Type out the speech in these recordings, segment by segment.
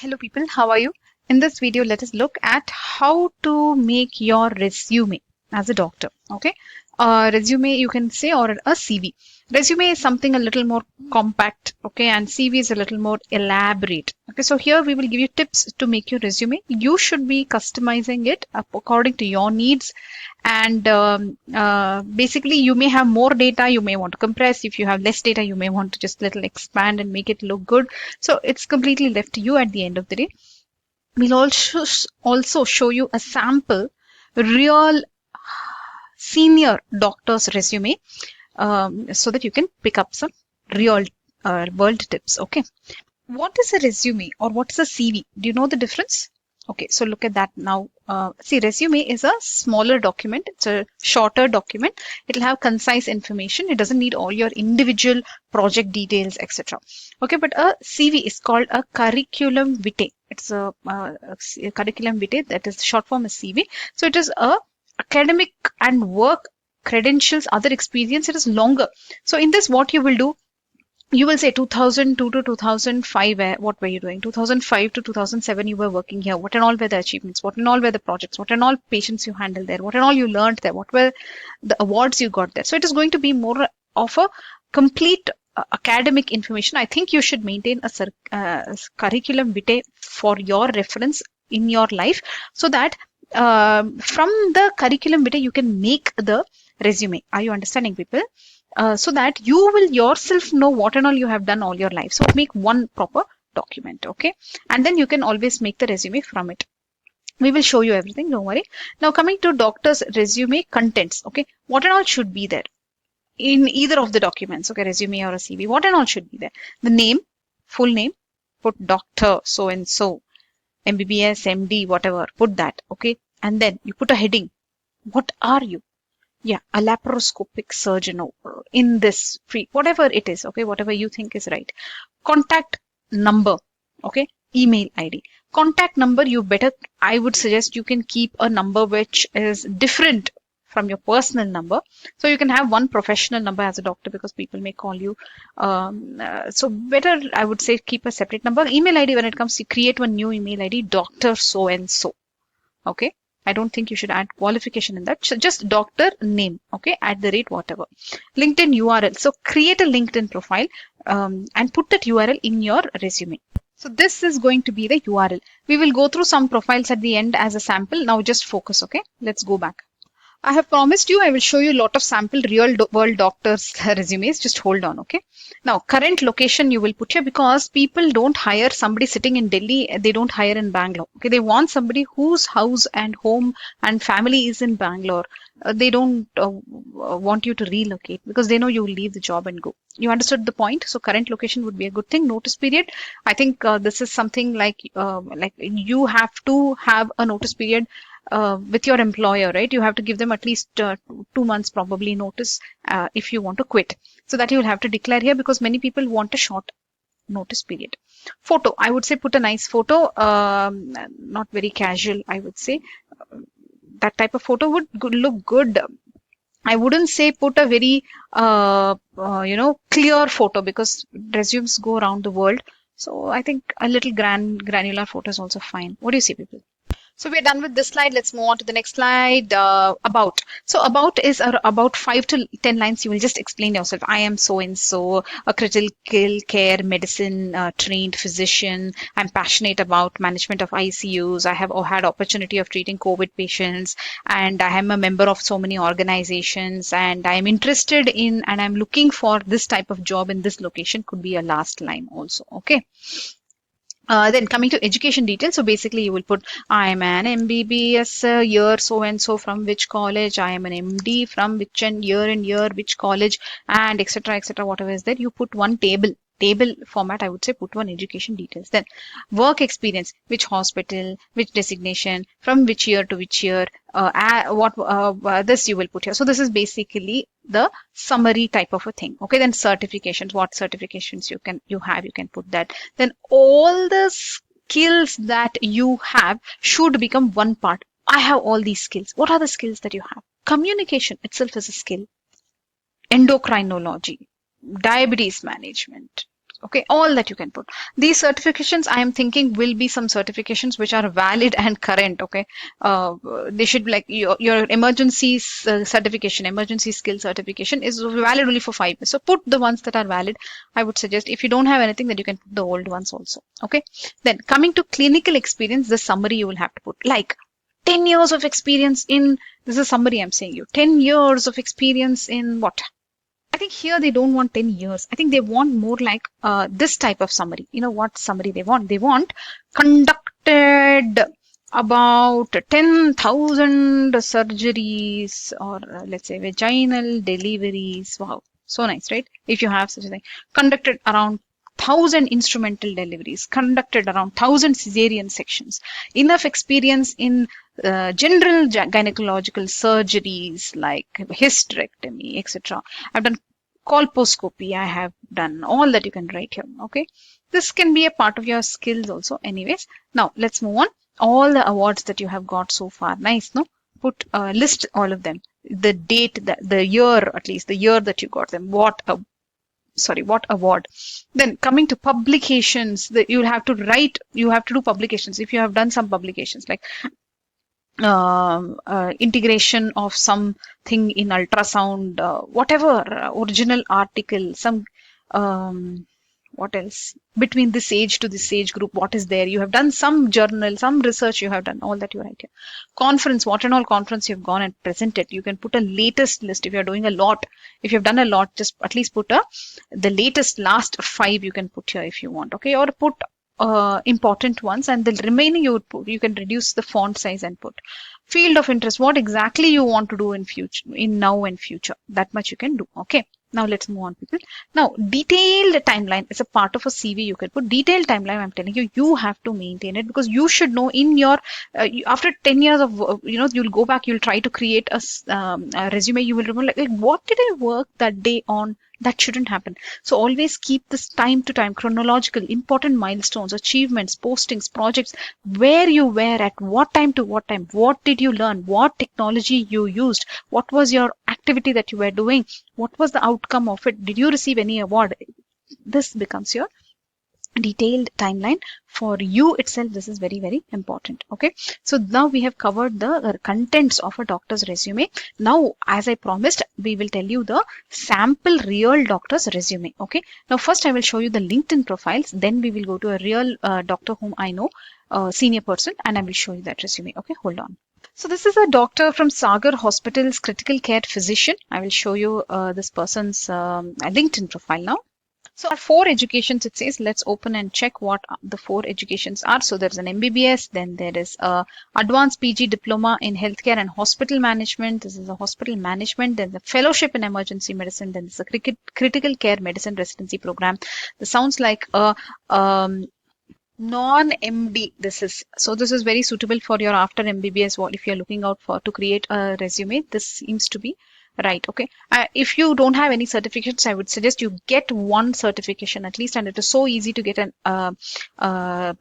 Hello people, how are you? In this video, let us look at how to make your resume as a doctor. Okay, resume you can say, or a CV. Resume is something a little more compact, okay, and CV is a little more elaborate. Okay, so here we will give you tips to make your resume. You should be customizing it according to your needs, and basically you may have more data, you may want to compress. If you have less data, you may want to just little expand and make it look good. So it's completely left to you at the end of the day. We'll also show you a sample real senior doctor's resume, so that you can pick up some real world tips. Okay, what is a resume or what is a CV? Do you know the difference? Okay, so look at that now. See, resume is a smaller document. It's a shorter document. It'll have concise information. It doesn't need all your individual project details, etc. Okay, but a CV is called a curriculum vitae. It's a curriculum vitae, that is the short form is CV. So it is a academic and work credentials, other experience. It is longer. So in this, what you will do, you will say 2002 to 2005, what were you doing? 2005 to 2007, you were working here. What and all were the achievements? What and all were the projects? What and all patients you handled there? What and all you learned there? What were the awards you got there? So it is going to be more of a complete academic information. I think you should maintain a curriculum vitae for your reference in your life, so that from the curriculum vitae you can make the resume. Are you understanding, people? So that you will yourself know what and all you have done all your life. So make one proper document, okay? And then you can always make the resume from it. We will show you everything, don't worry. Now coming to doctor's resume contents, okay? What and all should be there in either of the documents, okay? Resume or a CV, what and all should be there? The name, full name, put doctor so-and-so, MBBS, MD, whatever, put that, okay? And then you put a heading. What are you? Yeah, a laparoscopic surgeon in this free, whatever it is, okay, whatever you think is right. Contact number, okay, email ID. Contact number, you better, I would suggest you can keep a number which is different from your personal number. So you can have one professional number as a doctor, because people may call you. So better, I would say, keep a separate number. Email ID, when it comes to create one new email ID, doctor so and so, okay. I don't think you should add qualification in that. So just doctor name, okay, @ whatever. LinkedIn URL. So create a LinkedIn profile and put that URL in your resume. So this is going to be the URL. We will go through some profiles at the end as a sample. Now just focus, okay? Let's go back. I have promised you I will show you a lot of sample real world doctors resumes. Just hold on, okay? Now, current location you will put here, because people don't hire somebody sitting in Delhi. They don't hire in Bangalore. Okay, they want somebody whose house and home and family is in Bangalore. They don't want you to relocate, because they know you will leave the job and go. You understood the point? So current location would be a good thing. Notice period. I think this is something like you have to have a notice period with your employer, right? You have to give them at least 2 months probably notice if you want to quit. So that you will have to declare here, because many people want a short notice period. Photo, I would say put a nice photo, not very casual, I would say. That type of photo would look good. I wouldn't say put a very, clear photo, because resumes go around the world. So I think a little granular photo is also fine. What do you say, people? So we're done with this slide. Let's move on to the next slide. About. So about is about 5 to 10 lines. You will just explain yourself. I am so-and-so, a critical care medicine trained physician. I'm passionate about management of ICUs. I have had opportunity of treating COVID patients, and I am a member of so many organizations, and I am interested in, and I'm looking for this type of job in this location. Could be a last line also. Okay. Then coming to education details, so basically you will put, I am an MBBS year so-and-so from which college, I am an MD from which and year which college, and etc. Whatever is there, you put one table format. I would say put one education details. Then work experience, which hospital, which designation, from which year to which year, this you will put here. So this is basically the summary type of a thing. Okay, then certifications, what certifications you can put that. Then all the skills that you have should become one part. I have all these skills. What are the skills that you have? Communication itself is a skill. Endocrinology, diabetes management, Okay, all that you can put. These certifications, I am thinking, will be some certifications which are valid and current. Okay, they should be like your emergency certification, emergency skill certification is valid only for 5 years. So put the ones that are valid. I would suggest if you don't have anything, then you can put the old ones also. Okay. Then coming to clinical experience, the summary you will have to put like 10 years of experience in. This is a summary I'm saying you. 10 years of experience in what? I think here they don't want 10 years. I think they want more like this type of summary. You know what summary they want? They want conducted about 10,000 surgeries, or let's say vaginal deliveries. Wow, so nice, right? If you have such a thing. Conducted around 1,000 instrumental deliveries, conducted around 1,000 cesarean sections, enough experience in general gynecological surgeries like hysterectomy, etc. I've done colposcopy. I have done all that you can write here. Okay, this can be a part of your skills also. Anyways, now let's move on. All the awards that you have got so far, nice, no? Put list all of them. The date, the year, at least the year that you got them. What award. Then coming to publications, you'll have to write, you have to do publications if you have done some publications like integration of something in ultrasound, whatever, original article, some what else between this age to this age group, what is there, you have done some journal, some research, you have done all that you write here. Conference, what and all conference you have gone and presented, you can put a latest list. If you're doing a lot, if you've done a lot, just at least put the latest last 5 you can put here if you want. Okay, or put important ones, and the remaining you would put, you can reduce the font size and put field of interest, what exactly you want to do in future, in now and future, that much you can do. Okay, now let's move on, people. Now detailed timeline is a part of a CV. You can put detailed timeline. I'm telling you, you have to maintain it, because you should know in your after 10 years of you'll go back, you'll try to create a resume, you will remember like what did I work that day on. That shouldn't happen. So always keep this time to time, chronological, important milestones, achievements, postings, projects, where you were at what time to what time, what did you learn, what technology you used, what was your activity that you were doing, what was the outcome of it, did you receive any award. This becomes your detailed timeline for you itself. This is very, very important. Okay, so now we have covered the contents of a doctor's resume. Now, as I promised, we will tell you the sample real doctor's resume. Okay, now first I will show you the LinkedIn profiles, then we will go to a real doctor whom I know, senior person, and I will show you that resume. Okay, hold on. So this is a doctor from Sagar Hospital's critical care physician. I will show you this person's LinkedIn profile now. So our 4 educations, it says, let's open and check what the 4 educations are. So there's an MBBS, then there is a advanced PG diploma in healthcare and hospital management. This is a hospital management. Then the fellowship in emergency medicine. Then there's a critical care medicine residency program. This sounds like a non-MD. This is very suitable for your after MBBS. What if you're looking out for to create a resume? This seems to be right. Okay, if you don't have any certificates, I would suggest you get one certification at least, and it is so easy to get an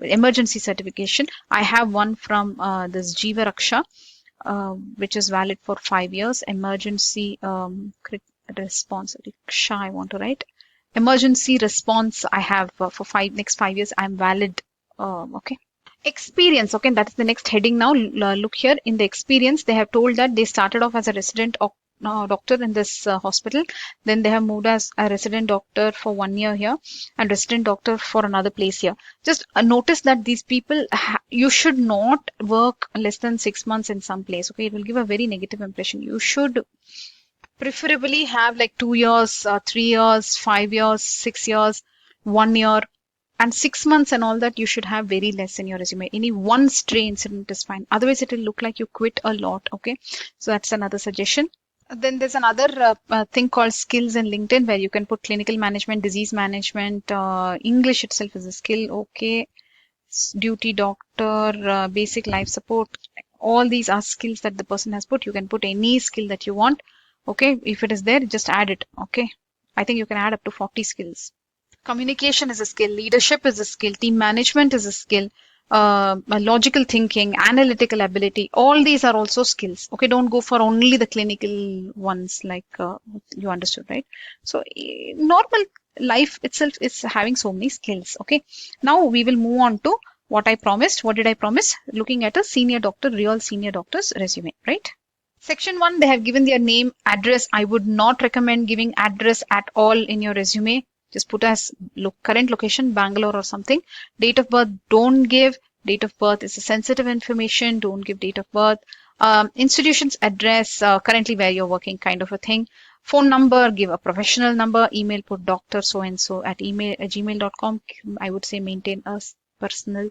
emergency certification. I have one from this Jiva Raksha, which is valid for 5 years. Emergency response Raksha, I want to write emergency response. I have for next 5 years. I'm valid. Okay. Experience. Okay, that is the next heading. Now look here in the experience, they have told that they started off as a resident doctor in this hospital, then they have moved as a resident doctor for 1 year here and resident doctor for another place here. Just notice that these people, you should not work less than 6 months in some place. Okay, it will give a very negative impression. You should preferably have like 2 years, 3 years, 5 years, 6 years, 1 year, and 6 months and all that. You should have very less in your resume. Any one stray incident is fine. Otherwise, it will look like you quit a lot. Okay, so that's another suggestion. Then there's another thing called skills in LinkedIn, where you can put clinical management, disease management, English itself is a skill. Okay, duty doctor, basic life support. All these are skills that the person has put. You can put any skill that you want. Okay, if it is there, just add it. Okay, I think you can add up to 40 skills. Communication is a skill. Leadership is a skill. Team management is a skill. Logical thinking, analytical ability, all these are also skills. Okay, don't go for only the clinical ones, like you understood, right? So normal life itself is having so many skills. Okay, now we will move on to what I promised. What did I promise? Looking at a senior doctor, real senior doctor's resume, right? Section 1, they have given their name, address. I would not recommend giving address at all in your resume. Just put as current location, Bangalore or something. Date of birth, don't give. Date of birth is a sensitive information. Don't give date of birth. Institution's address, currently where you're working, kind of a thing. Phone number, give a professional number. Email, put doctor so and so at gmail.com. I would say maintain a personal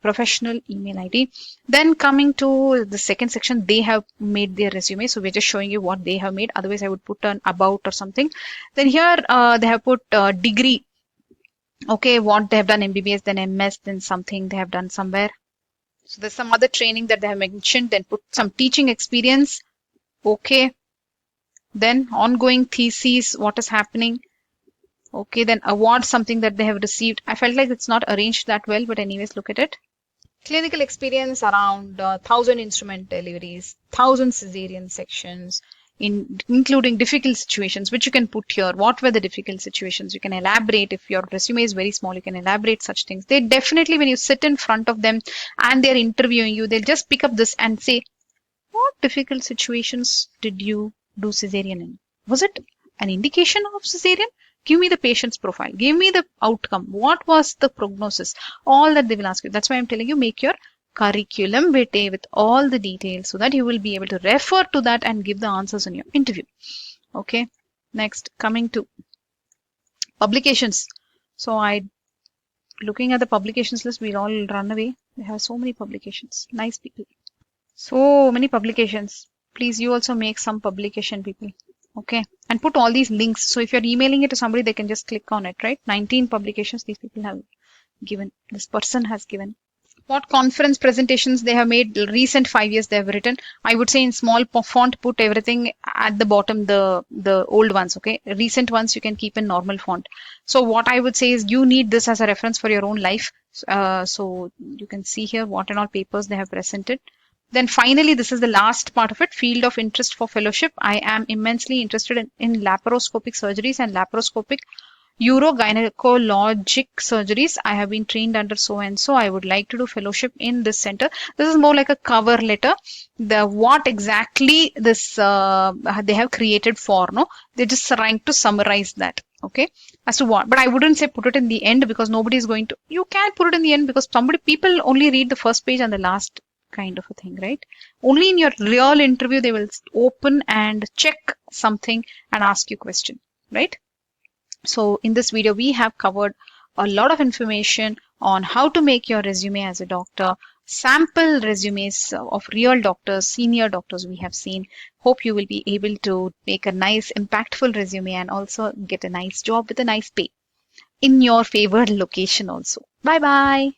professional email ID. Then coming to the second section, they have made their resume. So we're just showing you what they have made. Otherwise, I would put an about or something. Then here they have put degree. Okay, what they have done, MBBS, then MS, then something they have done somewhere. So there's some other training that they have mentioned. Then put some teaching experience. Okay. Then ongoing theses, what is happening. Okay, then award, something that they have received. I felt like it's not arranged that well, but anyways, look at it. Clinical experience around 1,000 instrument deliveries, 1,000 cesarean sections, including difficult situations, which you can put here. What were the difficult situations? You can elaborate. If your resume is very small, you can elaborate such things. They definitely, when you sit in front of them and they're interviewing you, they'll just pick up this and say, what difficult situations did you do cesarean in? Was it an indication of cesarean? Give me the patient's profile. Give me the outcome. What was the prognosis? All that they will ask you. That's why I'm telling you, make your curriculum vitae with all the details so that you will be able to refer to that and give the answers in your interview. Okay. Next, coming to publications. So looking at the publications list, we'll all run away. They have so many publications. Nice people. So many publications. Please, you also make some publication, people. Okay, and put all these links. So if you're emailing it to somebody, they can just click on it, right? 19 publications these people have given. This person has given. What conference presentations they have made, recent 5 years they have written. I would say in small font, put everything at the bottom, the old ones, okay? Recent ones you can keep in normal font. So what I would say is you need this as a reference for your own life. So you can see here what and all papers they have presented. Then finally, this is the last part of it, field of interest for fellowship. I am immensely interested in laparoscopic surgeries and laparoscopic urogynecologic surgeries. I have been trained under so and so. I would like to do fellowship in this center. This is more like a cover letter. What exactly this they have created for, no? They're just trying to summarize that. Okay, as to what, but I wouldn't say put it in the end because nobody is going to. You can put it in the end because people only read the first page and the last kind of a thing, right? Only in your real interview they will open and check something and ask you question, right? So in this video we have covered a lot of information on how to make your resume as a doctor, sample resumes of real doctors, senior doctors we have seen. Hope you will be able to make a nice impactful resume and also get a nice job with a nice pay in your favored location also. Bye bye.